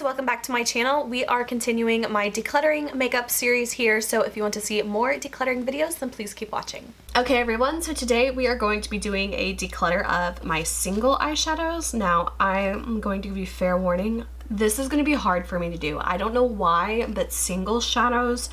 welcome back to my channel. We are continuing my decluttering makeup series here, so if you want to see more decluttering videos, then please keep watching. Okay everyone, so today we are going to be doing a declutter of my single eyeshadows. Now, I'm going to give you fair warning, this is going to be hard for me to do. I don't know why, but single shadows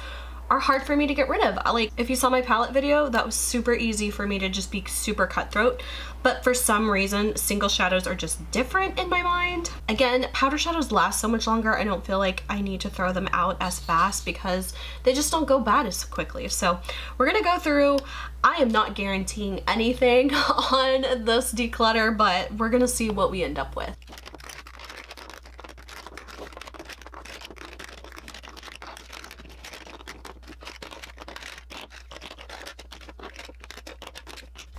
are hard for me to get rid of. Like, if you saw my palette video, that was super easy for me to just be super cutthroat, but for some reason single shadows are just different in my mind. Again, powder shadows last so much longer. I don't feel like I need to throw them out as fast because they just don't go bad as quickly. So we're gonna go through. I am not guaranteeing anything on this declutter, but we're gonna see what we end up with.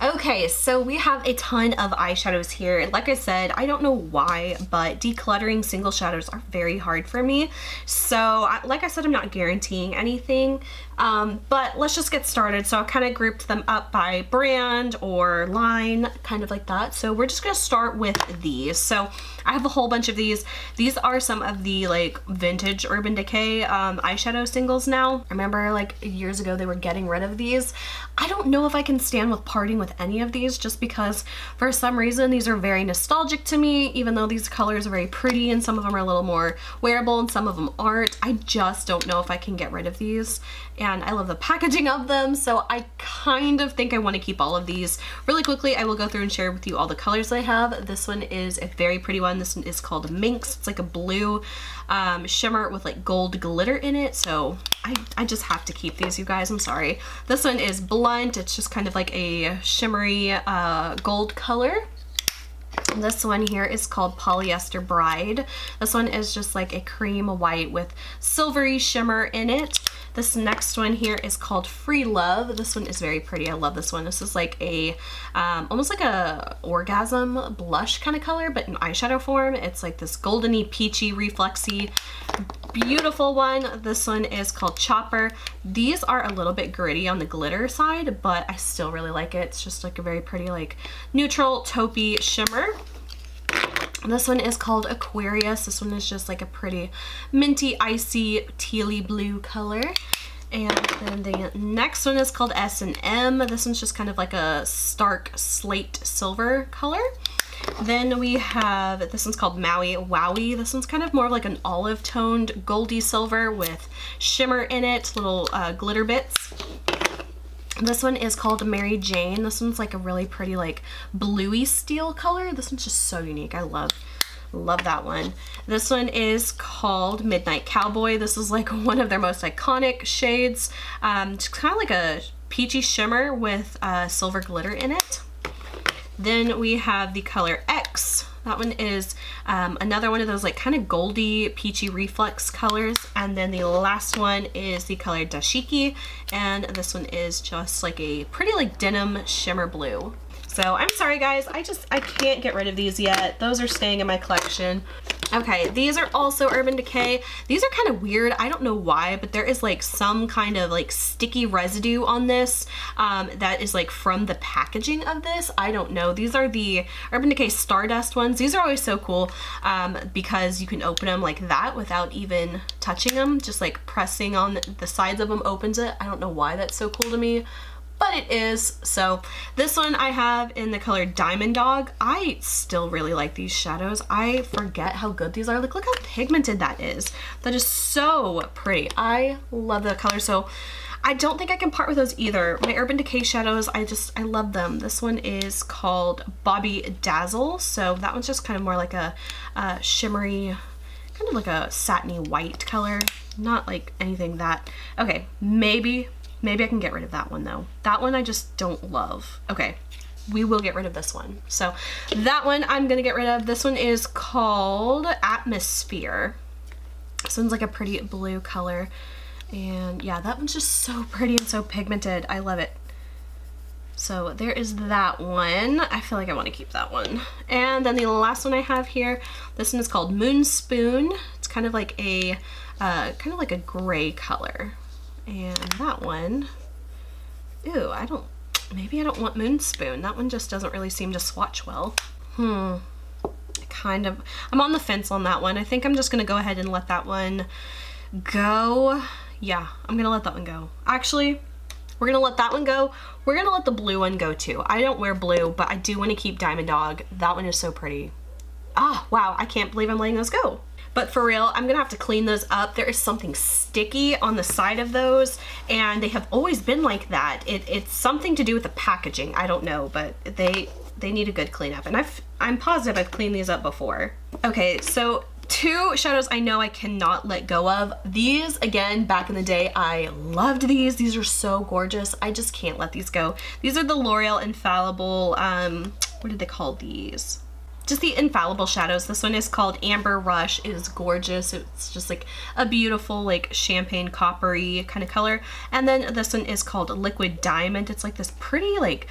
Okay, so we have a ton of eyeshadows here. Like I said, I don't know why, but decluttering single shadows are very hard for me. So, like I said, I'm not guaranteeing anything, but let's just get started. So I kind of grouped them up by brand or line, kind of like that. So we're just gonna start with these. So I have a whole bunch of these. These are some of the like vintage Urban Decay eyeshadow singles now. I remember like years ago they were getting rid of these. I don't know if I can stand with parting with any of these just because for some reason these are very nostalgic to me, even though these colors are very pretty and some of them are a little more wearable and some of them aren't. I just don't know if I can get rid of these, and I love the packaging of them, so I kind of think I want to keep all of these. Really quickly, I will go through and share with you all the colors I have. This one is a very pretty one. This one is called Minx. It's like a blue shimmer with like gold glitter in it, so I just have to keep these, you guys. I'm sorry. This one is Blunt. It's just kind of like a shimmery gold color. This one here is called Polyester Bride. This one is just like a cream white with silvery shimmer in it. This next one here is called Free Love. This one is very pretty. I love this one. This is like a almost like a orgasm blush kind of color, but in eyeshadow form. It's like this goldeny, peachy, reflexy, beautiful one. This one is called Chopper. These are a little bit gritty on the glitter side, but I still really like it. It's just like a very pretty like neutral taupey shimmer. This one is called Aquarius. This one is just like a pretty minty, icy, tealy blue color. And then the next one is called S&M. This one's just kind of like a stark slate silver color. Then we have, this one's called Maui Wowie. This one's kind of more of like an olive toned goldy silver with shimmer in it, little glitter bits. This one is called Mary Jane. This one's like a really pretty like bluey steel color. This one's just so unique. I love that one. This one is called Midnight Cowboy. This is like one of their most iconic shades. It's kind of like a peachy shimmer with silver glitter in it. Then we have the color X. That one is another one of those like kind of goldy, peachy reflex colors. And then the last one is the color Dashiki. And this one is just like a pretty like denim shimmer blue. So I'm sorry guys, I can't get rid of these yet. Those are staying in my collection. Okay, these are also Urban Decay. These are kind of weird. I don't know why, but there is like some kind of like sticky residue on this that is like from the packaging of this. I don't know. These are the Urban Decay Stardust ones. These are always so cool because you can open them like that without even touching them. Just like pressing on the sides of them opens it. I don't know why that's so cool to me, but it is. So this one I have in the color Diamond Dog. I still really like these shadows. I forget how good these are. Like, look how pigmented that is. That is so pretty. I love that color. So I don't think I can part with those either. My Urban Decay shadows, I love them. This one is called Bobby Dazzle. So that one's just kind of more like a shimmery, kind of like a satiny white color. Not like anything that, okay, maybe I can get rid of that one though. That one I just don't love. Okay, we will get rid of this one. So that one I'm gonna get rid of. This one is called Atmosphere. This one's like a pretty blue color. And yeah, that one's just so pretty and so pigmented. I love it. So there is that one. I feel like I want to keep that one. And then the last one I have here, this one is called Moon Spoon. It's kind of like a gray color. And that one, ooh, maybe I don't want Moon Spoon. That one just doesn't really seem to swatch well. I kind of, I'm on the fence on that one. I think I'm just gonna go ahead and let that one go. Yeah, I'm gonna let that one go. Actually, we're gonna let that one go. We're gonna let the blue one go too. I don't wear blue, but I do want to keep Diamond Dog. That one is so pretty. Ah, wow, I can't believe I'm letting those go. But for real, I'm gonna have to clean those up. There is something sticky on the side of those, and they have always been like that. It's something to do with the packaging. I don't know, but they need a good cleanup. And I'm positive I've cleaned these up before. Okay, so 2 shadows I know I cannot let go of. These, again, back in the day, I loved these. These are so gorgeous. I just can't let these go. These are the L'Oreal Infallible, what did they call these? Just the Infallible shadows. This one is called Amber Rush. It is gorgeous. It's just like a beautiful like champagne coppery kind of color. And then this one is called Liquid Diamond. It's like this pretty like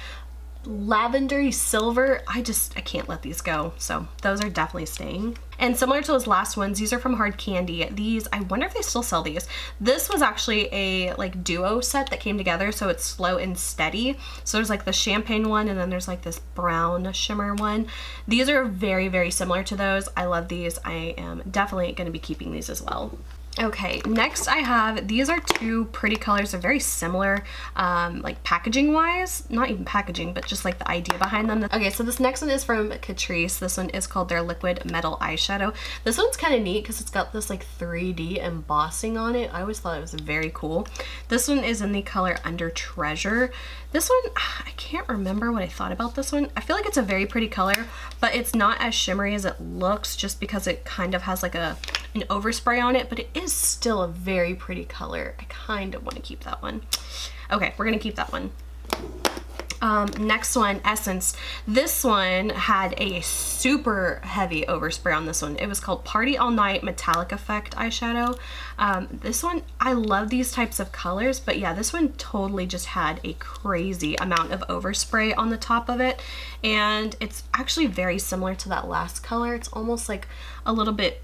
lavendery silver. I can't let these go. So those are definitely staying. And similar to those last ones, these are from Hard Candy. These, I wonder if they still sell these. This was actually a like duo set that came together, so it's Slow and Steady. So there's like the champagne one, and then there's like this brown shimmer one. These are very, very similar to those. I love these. I am definitely going to be keeping these as well. Okay, next I have, these are 2 pretty colors. They're very similar, like packaging wise, not even packaging, but just like the idea behind them. Okay, so this next one is from Catrice. This one is called their Liquid Metal Eyeshadow. This one's kind of neat because it's got this like 3D embossing on it. I always thought it was very cool. This one is in the color Under Treasure. This one, I can't remember what I thought about this one. I feel like it's a very pretty color, but it's not as shimmery as it looks just because it kind of has like an overspray on it, but it is still a very pretty color. I kind of want to keep that one. Okay, we're gonna keep that one. Next one, Essence. This one had a super heavy overspray on this one. It was called Party All Night Metallic Effect eyeshadow. This one, I love these types of colors, but yeah, this one totally just had a crazy amount of overspray on the top of it. And it's actually very similar to that last color. It's almost like a little bit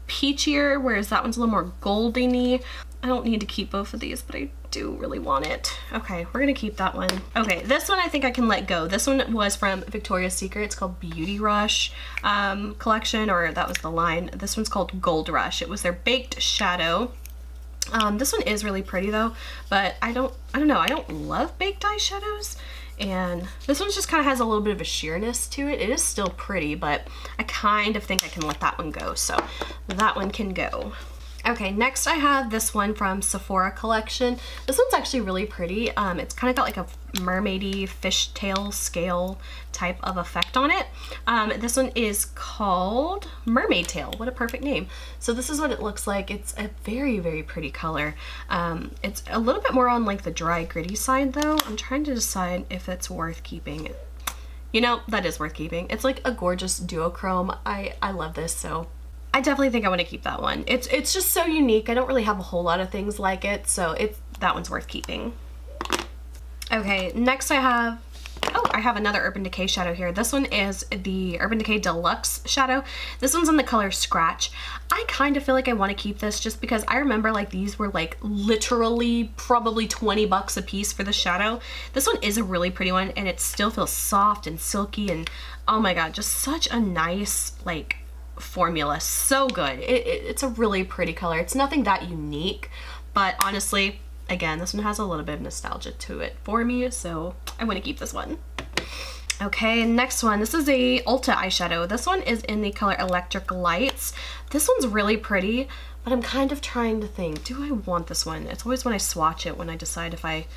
peachier, whereas that one's a little more golden-y. I don't need to keep both of these, but I do really want it. Okay, we're gonna keep that one. Okay, this one I think I can let go. This one was from Victoria's Secret. It's called Beauty Rush collection, or that was the line. This one's called Gold Rush. It was their baked shadow. This one is really pretty though, but I don't know. I don't love baked eyeshadows. And this one just kind of has a little bit of a sheerness to it. It is still pretty, but I kind of think I can let that one go. So that one can go. Okay, next I have this one from Sephora collection. This one's actually really pretty. It's kind of got like a mermaidy fishtail scale type of effect on it. This one is called Mermaid Tail. What a perfect name. So this is what it looks like. It's a very, very pretty color. It's a little bit more on like the dry, gritty side though. I'm trying to decide if it's worth keeping. You know, that is worth keeping. It's like a gorgeous duochrome. I love this, so I definitely think I want to keep that one. It's just so unique. I don't really have a whole lot of things like it, so that one's worth keeping. Okay, next I have another Urban Decay shadow here. This one is the Urban Decay Deluxe shadow. This one's in the color Scratch. I kind of feel like I want to keep this just because I remember like these were like literally probably 20 bucks a piece for the shadow. This one is a really pretty one, and it still feels soft and silky, and oh my god, just such a nice like formula. So good. It's a really pretty color. It's nothing that unique, but honestly, again, this one has a little bit of nostalgia to it for me, so I want to keep this one. Okay, next one. This is a Ulta eyeshadow. This one is in the color Electric Lights. This one's really pretty, but I'm kind of trying to think, do I want this one? It's always when I swatch it when I decide if I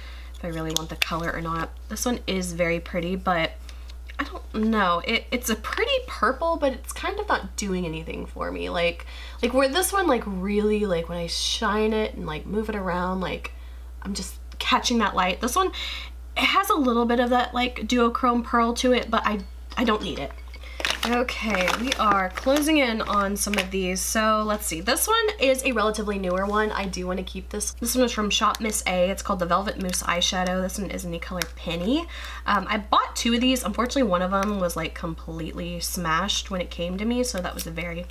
really want the color or not. This one is very pretty, but I don't know. It's a pretty purple, but it's kind of not doing anything for me. Like where this one, like really, like when I shine it and like move it around, like I'm just catching that light. This one, it has a little bit of that like duochrome pearl to it, but I don't need it. Okay, we are closing in on some of these. So let's see. This one is a relatively newer one. I do want to keep this. This one is from Shop Miss A. It's called the Velvet Mousse Eyeshadow. This one is in the color Penny. I bought 2 of these. Unfortunately, one of them was like completely smashed when it came to me, so that was very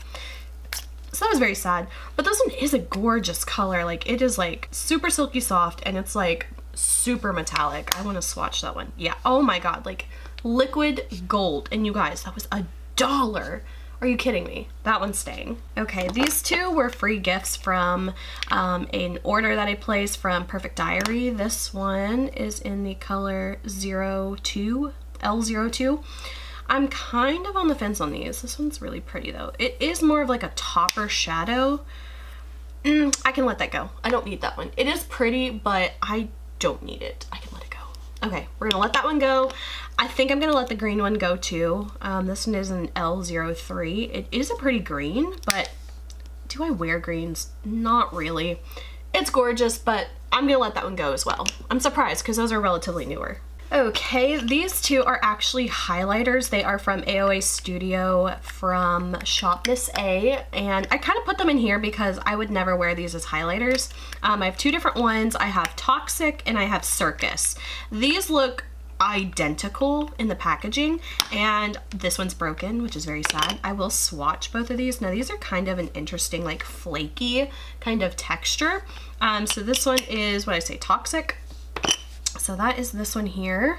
sad. But this one is a gorgeous color. Like it is like super silky soft, and it's like super metallic. I want to swatch that one. Yeah. Oh my god, like liquid gold. And you guys, that was $1 or Are you kidding me? That one's staying. Okay, these two were free gifts from an order that I placed from Perfect Diary. This one is in the color 02, L02. I'm kind of on the fence on these. This one's really pretty though. It is more of like a topper shadow. I can let that go. I don't need that one. It is pretty, but I don't need it. I can let it go. Okay, we're gonna let that one go. I think I'm gonna let the green one go too. This one is an L03. It is a pretty green, but do I wear greens? Not really. It's gorgeous, but I'm gonna let that one go as well. I'm surprised because those are relatively newer. Okay, these two are actually highlighters. They are from AOA Studio from Shop Miss A, and I kind of put them in here because I would never wear these as highlighters. I have two different ones. I have Toxic and I have Circus. These look identical in the packaging, and this one's broken, which is very sad. I will swatch both of these. Now these are kind of an interesting like flaky kind of texture. So this one is what I say, Toxic. So that is this one here,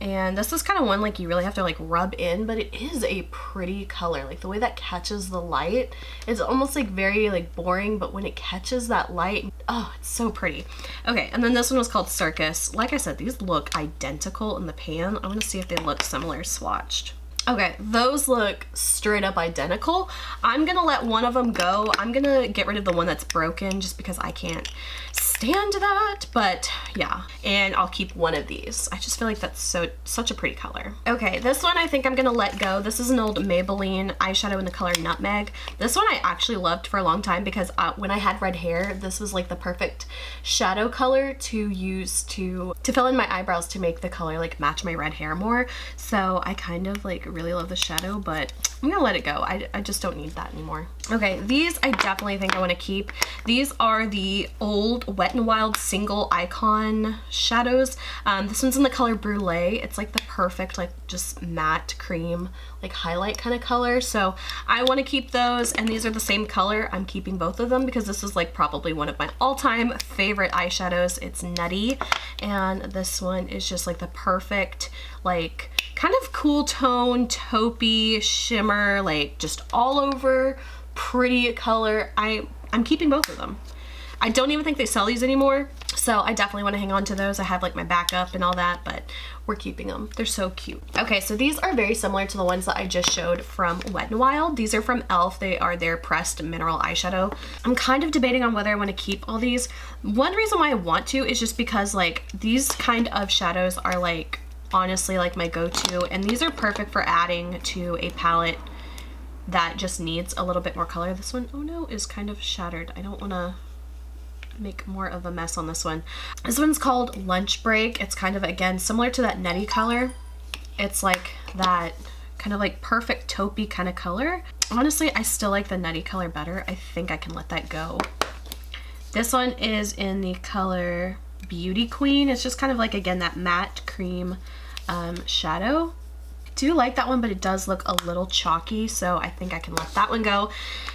and this is kind of one like you really have to like rub in, but it is a pretty color. Like the way that catches the light, it's almost like very like boring, but when it catches that light, oh, it's so pretty. Okay, and then this one was called Circus. Like I said, these look identical in the pan. I want to see if they look similar swatched. Okay, those look straight up identical. I'm gonna let one of them go. I'm gonna get rid of the one that's broken just because I can't stand that, but yeah. And I'll keep one of these. I just feel like that's such a pretty color. Okay, this one I think I'm gonna let go. This is an old Maybelline eyeshadow in the color Nutmeg. This one I actually loved for a long time because when I had red hair, this was like the perfect shadow color to use to fill in my eyebrows to make the color like match my red hair more. So I kind of like really love the shadow, but I'm gonna let it go. I just don't need that anymore. Okay, these I definitely think I want to keep. These are the old Wet n Wild single icon shadows. This one's in the color Brulee. It's like the perfect like just matte cream like highlight kind of color, so I want to keep those, and these are the same color. I'm keeping both of them because this is like probably one of my all-time favorite eyeshadows. It's Nutty, and this one is just like the perfect like kind of cool tone, taupey shimmer, like just all over pretty color. I'm keeping both of them. I don't even think they sell these anymore, so I definitely want to hang on to those. I have like my backup and all that, but we're keeping them. They're so cute. Okay, so these are very similar to the ones that I just showed from Wet n Wild. These are from e.l.f. They are their pressed mineral eyeshadow. I'm kind of debating on whether I want to keep all these. One reason why I want to is just because like these kind of shadows are like honestly like my go-to, and these are perfect for adding to a palette that just needs a little bit more color. This one, oh no, is kind of shattered. I don't want to make more of a mess on this one. This one's called Lunch Break. It's kind of, again, similar to that nutty color. It's like that kind of like perfect taupey kind of color. Honestly, I still like the nutty color better. I think I can let that go. This one is in the color Beauty Queen. It's just kind of like, again, that matte cream shadow. I do like that one, but it does look a little chalky, so I think I can let that one go.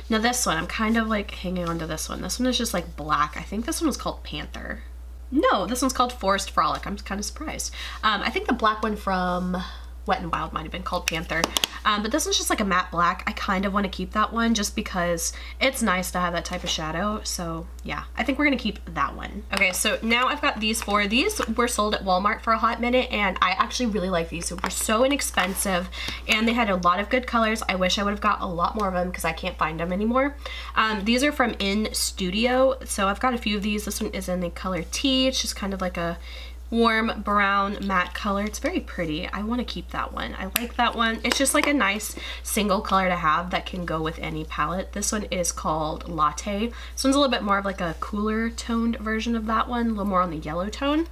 Now this one, I'm kind of like hanging on to this one. This one is just like black. I think this one was called Panther. No, this one's called Forest Frolic. I'm kind of surprised. I think the black one from Wet n Wild might have been called Panther, but this one's just like a matte black. I kind of want to keep that one just because it's nice to have that type of shadow. So yeah, I think we're gonna keep that one. Okay, so now I've got these four. These were sold at Walmart for a hot minute, and I actually really like these. They were so inexpensive, and they had a lot of good colors. I wish I would have got a lot more of them because I can't find them anymore. These are from In Studio, so I've got a few of these. This one is in the color Tea. It's just kind of like a warm brown matte color. It's very pretty. I want to keep that one. I like that one. It's just like a nice single color to have that can go with any palette. This one is called Latte. This one's a little bit more of like a cooler toned version of that one, a little more on the yellow tone.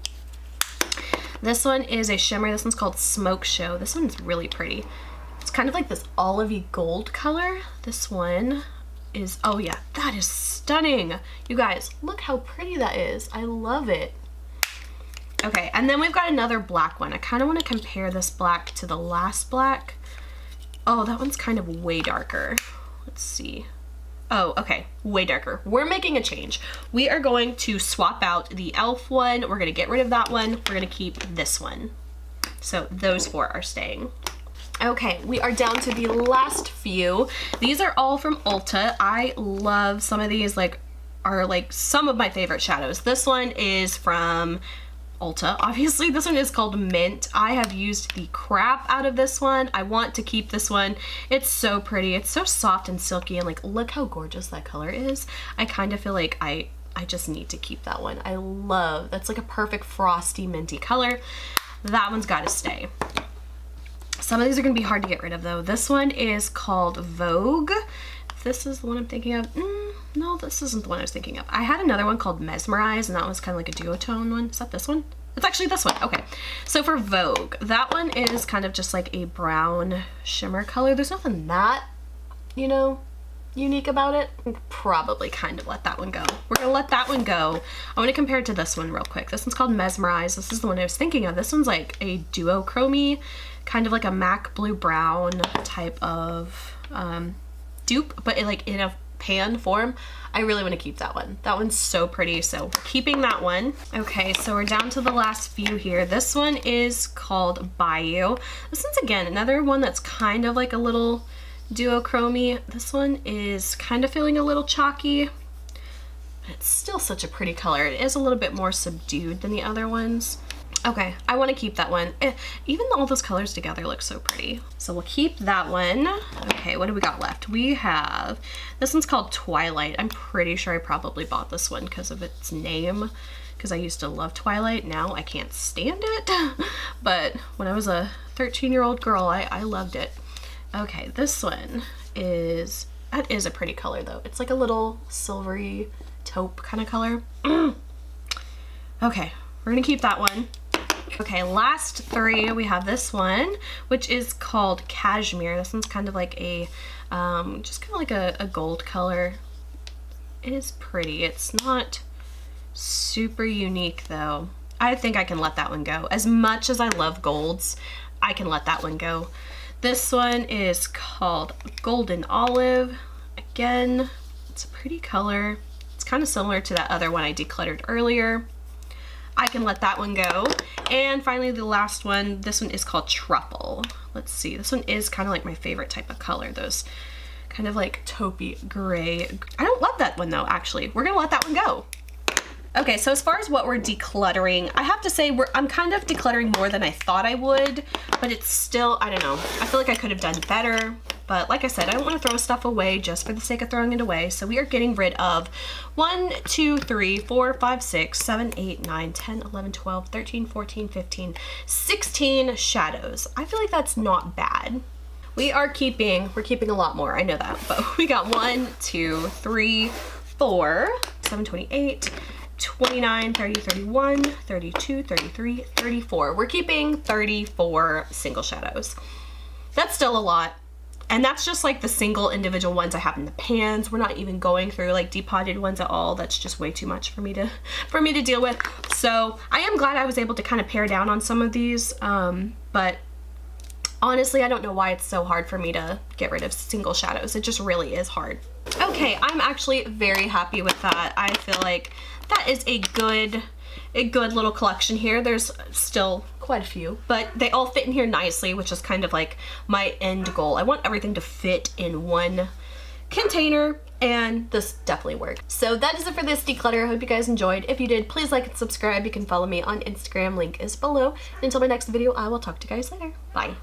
This one is a shimmer. This one's called Smoke Show. This one's really pretty. It's kind of like this olivey gold color. This one is, oh yeah, that is stunning. You guys, look how pretty that is. I love it. Okay, and then we've got another black one. I kind of want to compare this black to the last black. Oh, that one's kind of way darker. Let's see. Oh, okay, way darker. We're making a change. We are going to swap out the e.l.f. one. We're going to get rid of that one. We're going to keep this one. So those four are staying. Okay, we are down to the last few. These are all from Ulta. I love some of these, are some of my favorite shadows. This one is from Ulta, obviously. This one is called Mint. I have used the crap out of this one. I want to keep this one. It's so pretty. It's so soft and silky, and look how gorgeous that color is. I kind of feel like I just need to keep that one. I love, that's like a perfect frosty minty color. That one's got to stay. Some of these are going to be hard to get rid of though. This one is called Vogue. This is the one I'm thinking of. No, this isn't the one I was thinking of. I had another one called Mesmerize, and that was kind of like a duotone one. Is that this one? It's actually this one. Okay. So for Vogue, that one is kind of just like a brown shimmer color. There's nothing that, you know, unique about it. Probably kind of let that one go. We're gonna let that one go. I want to compare it to this one real quick. This one's called Mesmerize. This is the one I was thinking of. This one's like a duochrome, kind of like a MAC blue brown type of dupe, but in a pan form. I really want to keep that one. That one's so pretty, so we're keeping that one. Okay, so we're down to the last few here. This one is called Bayou. This one's, again, another one that's kind of like a little duochrome. This one is kind of feeling a little chalky, but it's still such a pretty color. It is a little bit more subdued than the other ones. Okay, I want to keep that one. Even all those colors together look so pretty. So we'll keep that one. Okay, what do we got left? We have, this one's called Twilight. I'm pretty sure I probably bought this one because of its name, because I used to love Twilight. Now I can't stand it, but when I was a 13-year-old girl, I loved it. Okay, this one is, that is a pretty color though. It's like a little silvery taupe kind of color. Okay, we're gonna keep that one. Okay, last three, we have this one, which is called Cashmere. This one's kind of like a, just kind of like a gold color. It is pretty. It's not super unique though. I think I can let that one go. As much as I love golds, I can let that one go. This one is called Golden Olive. Again, it's a pretty color. It's kind of similar to that other one I decluttered earlier. I can let that one go. And finally, the last one, this one is called Truffle. Let's see, this one is kind of like my favorite type of color, those kind of like taupey gray. I don't love that one though, actually. We're gonna let that one go. Okay, so as far as what we're decluttering, I have to say I'm kind of decluttering more than I thought I would, but it's still, I don't know. I feel like I could have done better, but like I said, I don't want to throw stuff away just for the sake of throwing it away. So we are getting rid of 1, 2, 3, 4, 5, 6, 7, 8, 9, 10, 11, 12, 13, 14, 15, 16 shadows. I feel like that's not bad. We're keeping a lot more, I know that, but we got 1, 2, 3, 4, 7, 28, 29, 30, 31, 32, 33, 34. We're keeping 34 single shadows. That's still a lot. And that's just like the single individual ones I have in the pans. We're not even going through like depotted ones at all. That's just way too much for me to deal with. So I am glad I was able to kind of pare down on some of these. But honestly, I don't know why it's so hard for me to get rid of single shadows. It just really is hard. Okay, I'm actually very happy with that. I feel like that is a good little collection here. There's still quite a few, but they all fit in here nicely, which is kind of like my end goal. I want everything to fit in one container, and this definitely worked. So that is it for this declutter. I hope you guys enjoyed. If you did, please like and subscribe. You can follow me on Instagram. Link is below. Until my next video, I will talk to you guys later. Bye.